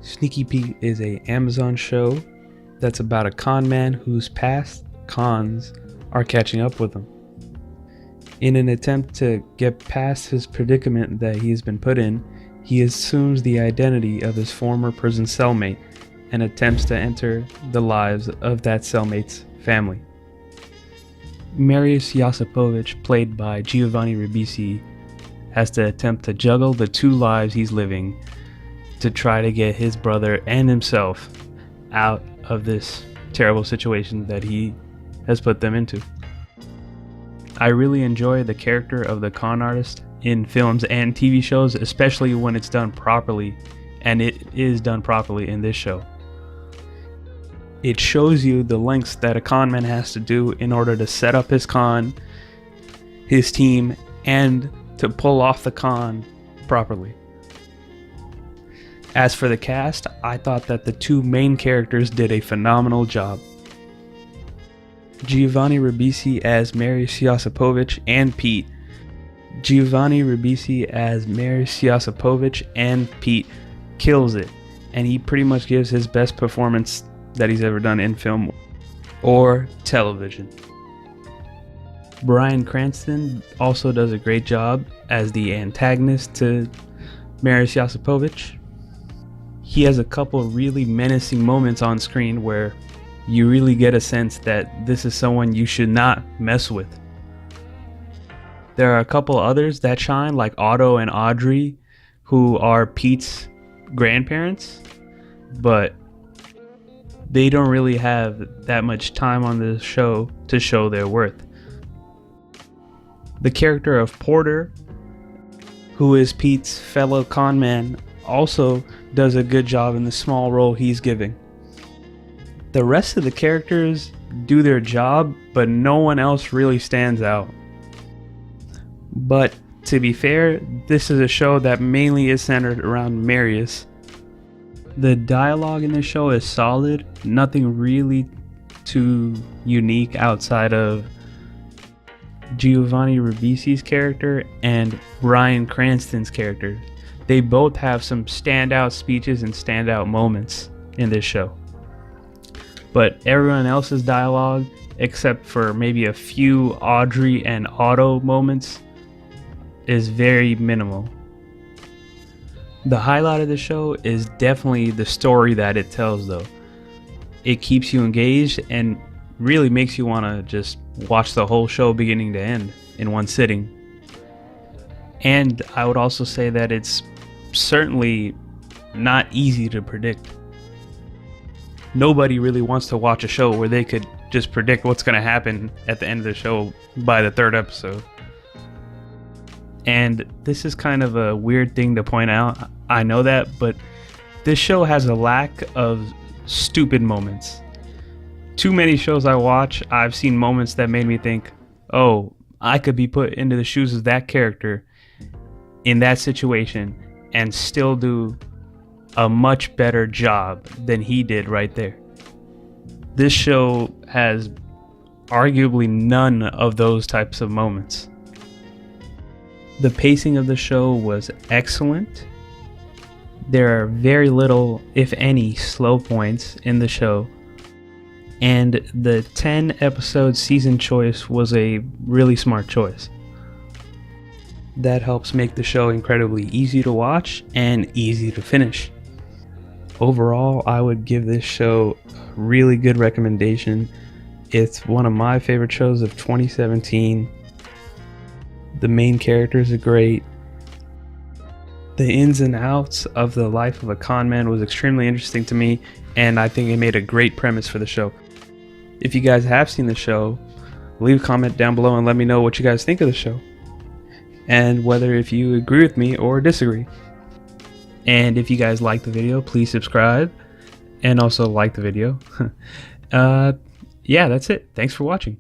Sneaky Pete is a Amazon show that's about a con man whose past cons are catching up with him. In an attempt to get past his predicament that he's been put in, he assumes the identity of his former prison cellmate and attempts to enter the lives of that cellmate's family. Marius Josipovich, played by Giovanni Ribisi, has to attempt to juggle the two lives he's living to try to get his brother and himself out of this terrible situation that he has put them into. I really enjoy the character of the con artist in films and TV shows, especially when it's done properly, and it is done properly in this show. It shows you the lengths that a con man has to do in order to set up his con, his team, and to pull off the con properly. As for the cast, I thought that the two main characters did a phenomenal job. Giovanni Ribisi as Marius Josipovich and Pete. Giovanni Ribisi as Marius Josipovich and Pete kills it, and he pretty much gives his best performance that he's ever done in film or television. Bryan Cranston also does a great job as the antagonist to Marius Josipovich. He has a couple really menacing moments on screen where you really get a sense that this is someone you should not mess with. There are a couple others that shine, like Otto and Audrey, who are Pete's grandparents, but they don't really have that much time on the show to show their worth. The character of Porter, who is Pete's fellow con man, also does a good job in the small role he's giving. The rest of the characters do their job, but no one else really stands out. But to be fair, this is a show that mainly is centered around Marius. The dialogue in this show is solid, nothing really too unique outside of Giovanni Ribisi's character and Bryan Cranston's character. They both have some standout speeches and standout moments in this show. But everyone else's dialogue, except for maybe a few Audrey and Otto moments, is very minimal. The highlight of the show is definitely the story that it tells, though. It keeps you engaged and really makes you want to just watch the whole show beginning to end in one sitting. And I would also say that it's certainly not easy to predict. Nobody really wants to watch a show where they could just predict what's going to happen at the end of the show by the third episode. And this is kind of a weird thing to point out, I know that, but this show has a lack of stupid moments. Too many shows I watch, I've seen moments that made me think, oh, I could be put into the shoes of that character in that situation and still do a much better job than he did right there. This show has arguably none of those types of moments. The pacing of the show was excellent. There are very little, if any, slow points in the show. And the 10 episode season choice was a really smart choice. That helps make the show incredibly easy to watch and easy to finish. Overall, I would give this show a really good recommendation. It's one of my favorite shows of 2017. The main characters are great. The ins and outs of the life of a con man was extremely interesting to me, and I think it made a great premise for the show. If you guys have seen the show, leave a comment down below and let me know what you guys think of the show, and whether if you agree with me or disagree. And if you guys like the video, please subscribe and also like the video. Yeah, that's it. Thanks for watching.